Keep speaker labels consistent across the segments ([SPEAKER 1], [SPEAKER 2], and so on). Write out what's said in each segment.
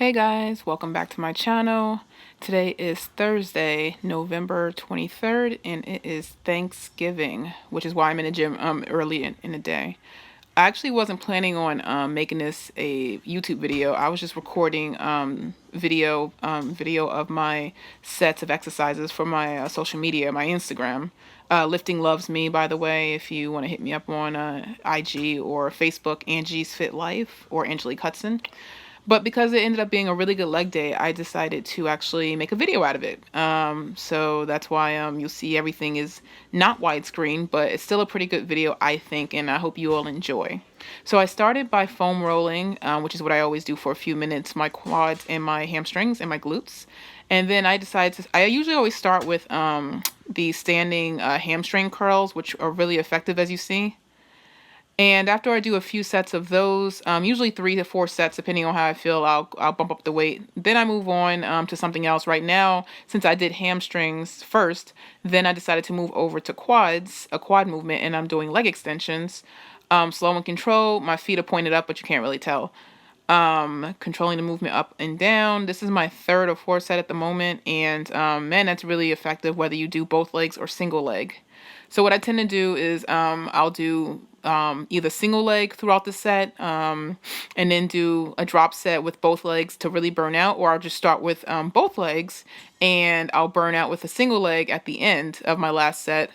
[SPEAKER 1] Hey guys, welcome back to my channel. Today is Thursday, November 23rd, and it is Thanksgiving, which is why I'm in the gym early in the day. I actually wasn't planning on making this a YouTube video. I was just recording video of my sets of exercises for my social media, my Instagram. Lifting Loves Me, by the way, if you want to hit me up on IG or Facebook, Angie's Fit Life or Angelique Hudson. But because it ended up being a really good leg day, I decided to actually make a video out of it. So that's why you'll see everything is not widescreen, but it's still a pretty good video, I think, and I hope you all enjoy. So I started by foam rolling, which is what I always do for a few minutes, my quads and my hamstrings and my glutes. And then I usually always start with the standing hamstring curls, which are really effective, as you see. And after I do a few sets of those, usually 3 to 4 sets, depending on how I feel, I'll bump up the weight. Then I move on to something else. Right now, since I did hamstrings first, then I decided to move over to quads, a quad movement, and I'm doing leg extensions. Slow and control. My feet are pointed up, but you can't really tell. Controlling the movement up and down. This is my 3rd or 4th set at the moment, and man, that's really effective whether you do both legs or single leg. So what I tend to do is I'll do either single leg throughout the set and then do a drop set with both legs to really burn out, or I'll just start with both legs and I'll burn out with a single leg at the end of my last set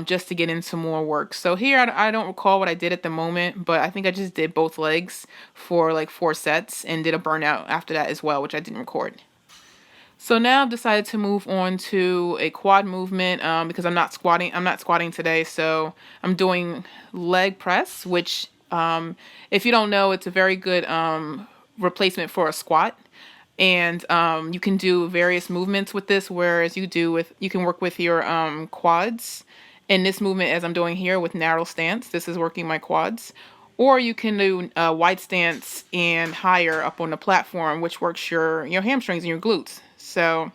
[SPEAKER 1] just to get in some more work. So here I don't recall what I did at the moment, but I think I just did both legs for like 4 sets and did a burnout after that as well, which I didn't record. So now I've decided to move on to a quad movement because I'm not squatting. I'm not squatting today, so I'm doing leg press, which, if you don't know, it's a very good replacement for a squat. And you can do various movements with this, whereas you can work with your quads. In this movement, as I'm doing here with narrow stance, this is working my quads. Or you can do wide stance and higher up on the platform, which works your hamstrings and your glutes. So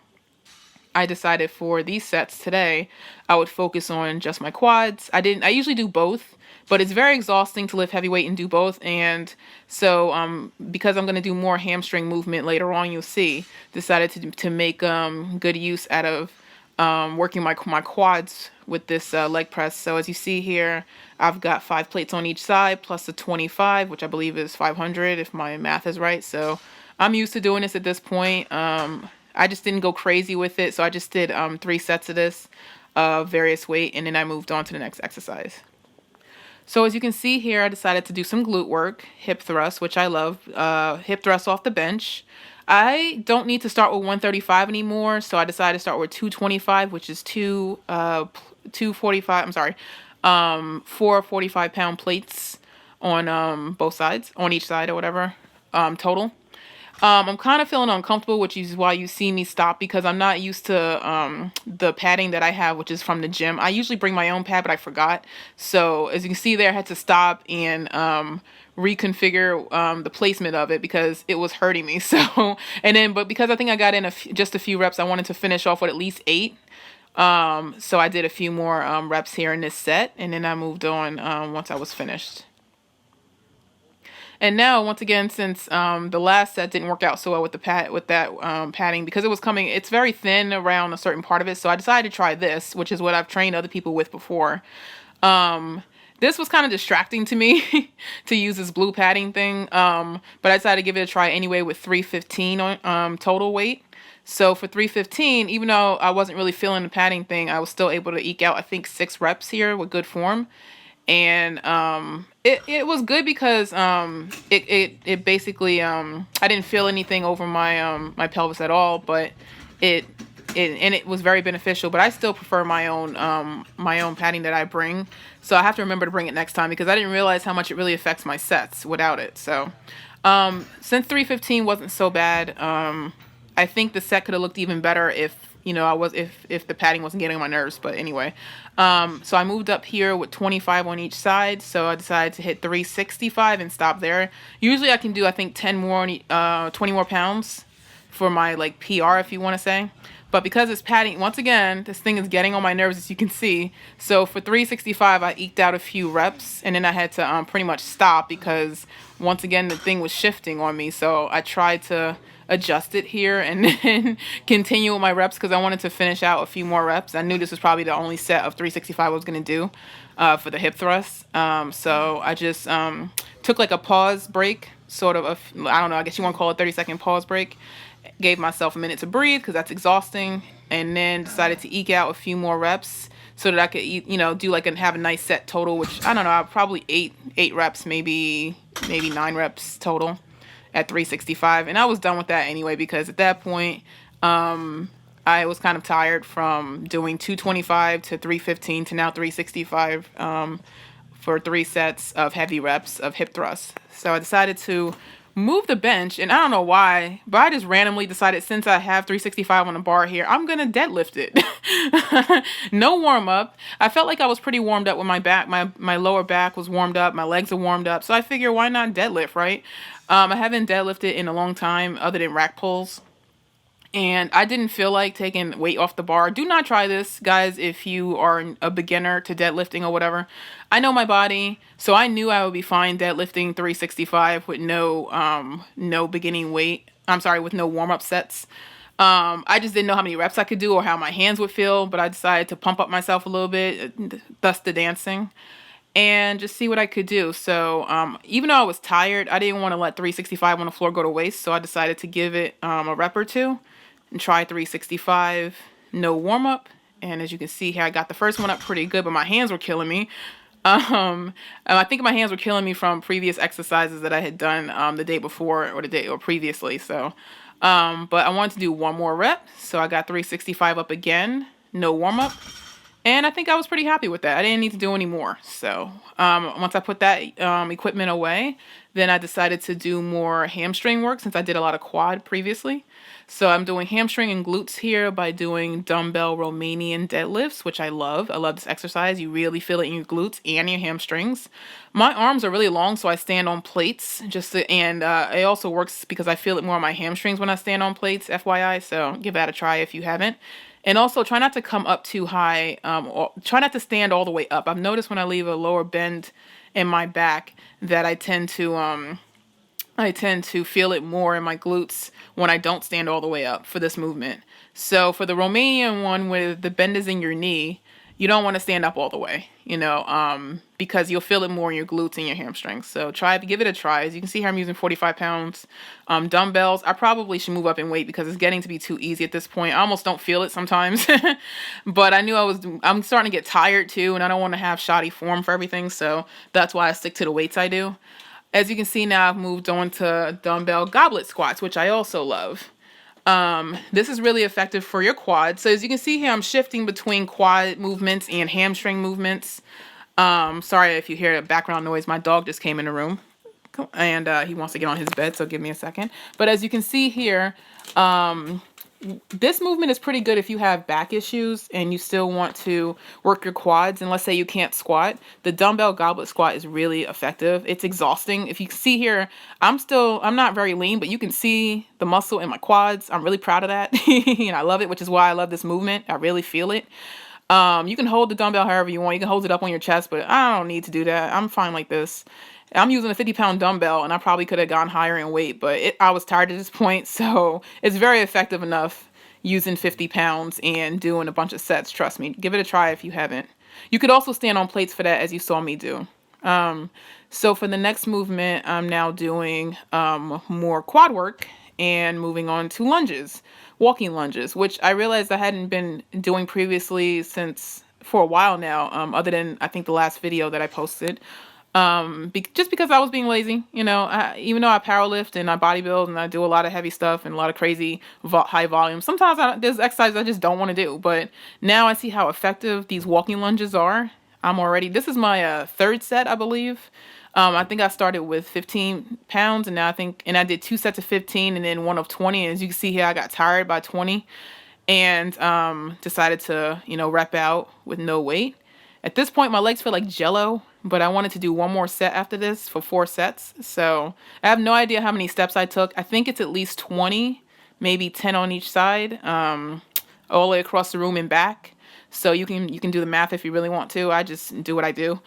[SPEAKER 1] I decided for these sets today, I would focus on just my quads. I usually do both, but it's very exhausting to lift heavy weight and do both. And so because I'm going to do more hamstring movement later on, you'll see, decided to make good use out of working my quads with this leg press. So as you see here, I've got 5 plates on each side plus a 25, which I believe is 500 if my math is right. So I'm used to doing this at this point. I just didn't go crazy with it. So I just did 3 sets of this various weight, and then I moved on to the next exercise. So as you can see here, I decided to do some glute work, hip thrust, which I love, hip thrust off the bench. I don't need to start with 135 anymore, so I decided to start with 225, which is 245, I'm sorry, 4 45-pound plates on both sides, on each side or whatever, total. I'm kind of feeling uncomfortable, which is why you see me stop, because I'm not used to the padding that I have, which is from the gym. I usually bring my own pad, but I forgot. So as you can see there, I had to stop and reconfigure the placement of it because it was hurting me. So, but because I think I got in just a few reps, I wanted to finish off with at least 8. So I did a few more reps here in this set, and then I moved on once I was finished. And now, once again, since the last set didn't work out so well with the padding, because it's very thin around a certain part of it. So I decided to try this, which is what I've trained other people with before. This was kind of distracting to me to use this blue padding thing, but I decided to give it a try anyway with 315 on total weight. So for 315, even though I wasn't really feeling the padding thing, I was still able to eke out, I think, 6 reps here with good form. And it was good because it basically I didn't feel anything over my pelvis at all, but it was very beneficial. But I still prefer my own padding that I bring, so I have to remember to bring it next time because I didn't realize how much it really affects my sets without it. So since 315 wasn't so bad, I think the set could have looked even better if if the padding wasn't getting on my nerves. But anyway, so I moved up here with 25 on each side. So I decided to hit 365 and stop there. Usually I can do, I think, 20 more pounds for my like PR, if you want to say. But because it's padding, once again, this thing is getting on my nerves, as you can see. So for 365, I eked out a few reps, and then I had to pretty much stop because once again the thing was shifting on me. So I tried to adjust it here and then continue with my reps because I wanted to finish out a few more reps. I knew this was probably the only set of 365 I was going to do for the hip thrust. So I just took like a pause break, sort of I don't know, I guess you want to call it 30-second pause break. Gave myself a minute to breathe because that's exhausting, and then decided to eke out a few more reps so that I could do like and have a nice set total, which I don't know, probably eight reps, maybe 9 reps total at 365, and I was done with that anyway because at that point I was kind of tired from doing 225 to 315 to now 365 for 3 sets of heavy reps of hip thrusts. So I decided to move the bench, and I don't know why, but I just randomly decided since I have 365 on the bar here, I'm gonna deadlift it. No warm up. I felt like I was pretty warmed up with my back. My lower back was warmed up. My legs are warmed up. So I figure why not deadlift, right? I haven't deadlifted in a long time other than rack pulls. And I didn't feel like taking weight off the bar. Do not try this, guys, if you are a beginner to deadlifting or whatever. I know my body, so I knew I would be fine deadlifting 365 with no beginning weight. I'm sorry, with no warm-up sets. I just didn't know how many reps I could do or how my hands would feel, but I decided to pump up myself a little bit, thus the dancing, and just see what I could do. So even though I was tired, I didn't want to let 365 on the floor go to waste, so I decided to give it a rep or two and try 365, no warm up. And as you can see here, I got the first one up pretty good, but my hands were killing me. I think my hands were killing me from previous exercises that I had done the day before or previously. So, but I wanted to do one more rep, so I got 365 up again, no warm up. And I think I was pretty happy with that. I didn't need to do any more. So once I put that equipment away, then I decided to do more hamstring work since I did a lot of quad previously. So I'm doing hamstring and glutes here by doing dumbbell Romanian deadlifts, which I love. I love this exercise. You really feel it in your glutes and your hamstrings. My arms are really long, so I stand on plates. And it also works because I feel it more on my hamstrings when I stand on plates, FYI. So give that a try if you haven't. And also try not to come up too high, or try not to stand all the way up. I've noticed when I leave a lower bend in my back that I tend to feel it more in my glutes when I don't stand all the way up for this movement. So for the Romanian one where the bend is in your knee, you don't want to stand up all the way, because you'll feel it more in your glutes and your hamstrings. So give it a try. As you can see here, I'm using 45 pounds dumbbells. I probably should move up in weight because it's getting to be too easy at this point. I almost don't feel it sometimes, but I knew I'm starting to get tired too, and I don't want to have shoddy form for everything. So that's why I stick to the weights I do. As you can see now, I've moved on to dumbbell goblet squats, which I also love. This is really effective for your quads. So as you can see here, I'm shifting between quad movements and hamstring movements. Sorry if you hear a background noise. My dog just came in the room and he wants to get on his bed, so give me a second. But as you can see here, this movement is pretty good if you have back issues and you still want to work your quads, and let's say you can't squat. The dumbbell goblet squat is really effective. It's exhausting. If you see here, I'm not very lean, but you can see the muscle in my quads. I'm really proud of that. And I love it, which is why I love this movement. I really feel it. You can hold the dumbbell however you want. You can hold it up on your chest, but I don't need to do that. I'm fine like this. I'm using a 50-pound dumbbell, and I probably could have gone higher in weight, but I was tired at this point, so it's very effective enough using 50 pounds and doing a bunch of sets. Trust me. Give it a try if you haven't. You could also stand on plates for that, as you saw me do. So for the next movement, I'm now doing more quad work and moving on to lunges, walking lunges, which I realized I hadn't been doing previously for a while now, other than I think the last video that I posted. Just because I was being lazy, even though I powerlift and I bodybuild and I do a lot of heavy stuff and a lot of crazy high volume, sometimes there's exercises I just don't want to do. But now I see how effective these walking lunges are. This is my third set, I believe. I think I started with 15 pounds, and now I did 2 sets of 15 and then one of 20. And as you can see here, I got tired by 20 and decided to, rep out with no weight. At this point, my legs feel like jello, but I wanted to do one more set after this for 4 sets. So I have no idea how many steps I took. I think it's at least 20, maybe 10 on each side. all the way across the room and back. So you can do the math if you really want to. I just do what I do.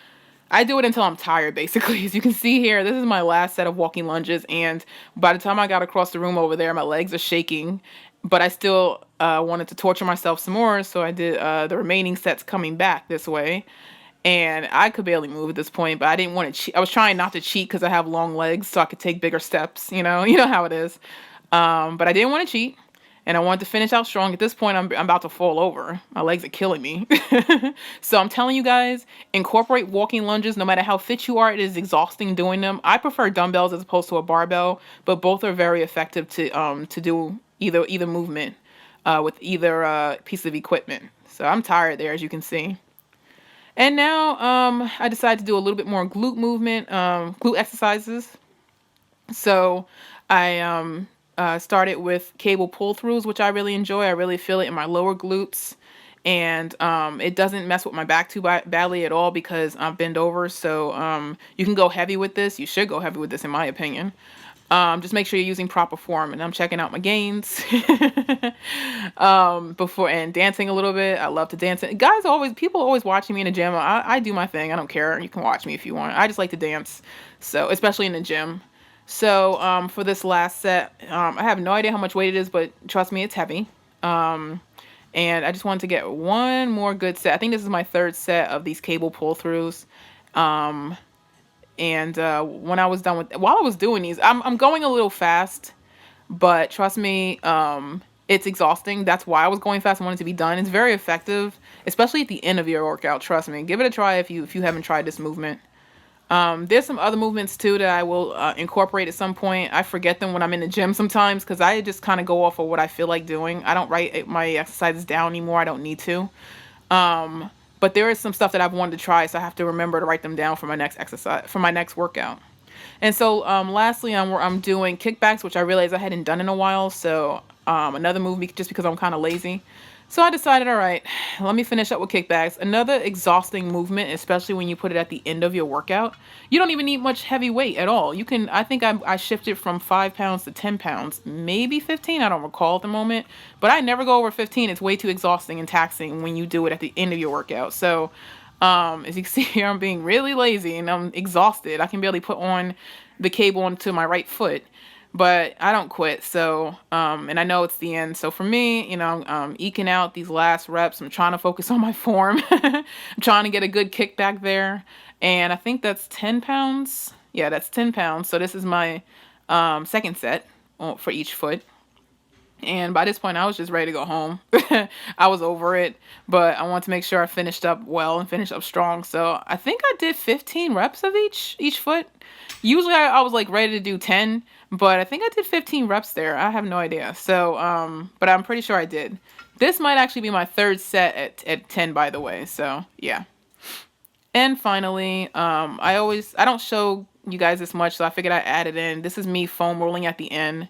[SPEAKER 1] I do it until I'm tired, basically. As you can see here, this is my last set of walking lunges, and by the time I got across the room over there, my legs are shaking, but I still wanted to torture myself some more, so I did the remaining sets coming back this way, and I could barely move at this point, but I didn't want to cheat. I was trying not to cheat because I have long legs, so I could take bigger steps, you know how it is. But I didn't want to cheat, and I wanted to finish out strong. At this point, I'm about to fall over. My legs are killing me. So I'm telling you guys, incorporate walking lunges. No matter how fit you are, it is exhausting doing them. I prefer dumbbells as opposed to a barbell, but both are very effective to do either movement with either piece of equipment. So I'm tired there, as you can see. And now I decided to do a little bit more glute movement, glute exercises. So I started with cable pull-throughs, which I really enjoy. I really feel it in my lower glutes. And it doesn't mess with my back too badly at all because I'm bent over. So you can go heavy with this. You should go heavy with this, in my opinion. Just make sure you're using proper form. And I'm checking out my gains before, and dancing a little bit. I love to dance. People always watching me in the gym. I do my thing. I don't care. You can watch me if you want. I just like to dance. So especially in the gym. So for this last set, I have no idea how much weight it is, but trust me, it's heavy. And I just wanted to get one more good set. I think this is my third set of these cable pull-throughs. And when I was done while I was doing these, I'm going a little fast, but trust me, it's exhausting. That's why I was going fast. I wanted to be done. It's very effective, especially at the end of your workout. Trust me. Give it a try if you haven't tried this movement. There's some other movements too that I will incorporate at some point. I forget them when I'm in the gym sometimes because I just kind of go off of what I feel like doing. I don't write my exercises down anymore. I don't need to. But there is some stuff that I've wanted to try, so I have to remember to write them down for my next exercise, for my next workout. And so lastly, I'm doing kickbacks, which I realized I hadn't done in a while. So another movement just because I'm kind of lazy. So I decided, all right, let me finish up with kickbacks. Another exhausting movement, especially when you put it at the end of your workout. You don't even need much heavy weight at all. I think I shifted from 5 pounds to 10 pounds, maybe 15. I don't recall at the moment, but I never go over 15. It's way too exhausting and taxing when you do it at the end of your workout. So as you can see here, I'm being really lazy and I'm exhausted. I can barely put on the cable onto my right foot. But I don't quit. So, and I know it's the end. So for me, I'm eking out these last reps. I'm trying to focus on my form. I'm trying to get a good kickback there. And I think that's 10 pounds. Yeah, that's 10 pounds. So this is my second set for each foot. And by this point, I was just ready to go home. I was over it, but I wanted to make sure I finished up well and finished up strong. So I think I did 15 reps of each foot. Usually I was like ready to do 10, but I think I did 15 reps there. I have no idea. So, but I'm pretty sure I did. This might actually be my third set at 10, by the way. So yeah. And finally, I don't show you guys this much, so I figured I'd add it in. This is me foam rolling at the end.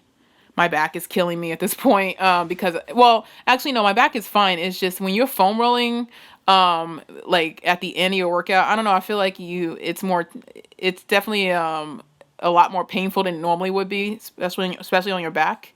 [SPEAKER 1] My back is killing me at this point because, well, actually, no, my back is fine. It's just when you're foam rolling, like at the end of your workout, I don't know. I feel like it's definitely a lot more painful than it normally would be, especially on your back.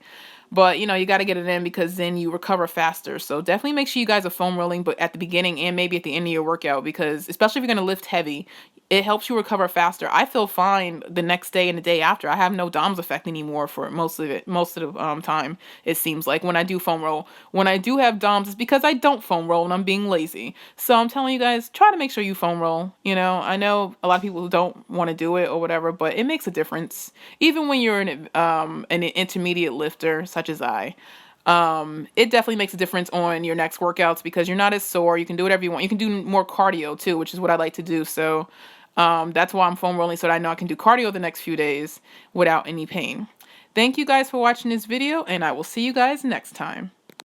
[SPEAKER 1] But, you got to get it in because then you recover faster. So definitely make sure you guys are foam rolling, but at the beginning and maybe at the end of your workout, because especially if you're going to lift heavy, it helps you recover faster. I feel fine the next day and the day after. I have no DOMS effect anymore for most of the time, it seems like, when I do foam roll. When I do have DOMS, it's because I don't foam roll and I'm being lazy. So I'm telling you guys, try to make sure you foam roll. I know a lot of people who don't want to do it or whatever, but it makes a difference. Even when you're an intermediate lifter, such as I. It definitely makes a difference on your next workouts because you're not as sore. You can do whatever you want. You can do more cardio too, which is what I like to do. So that's why I'm foam rolling, so that I know I can do cardio the next few days without any pain. Thank you guys for watching this video, and I will see you guys next time.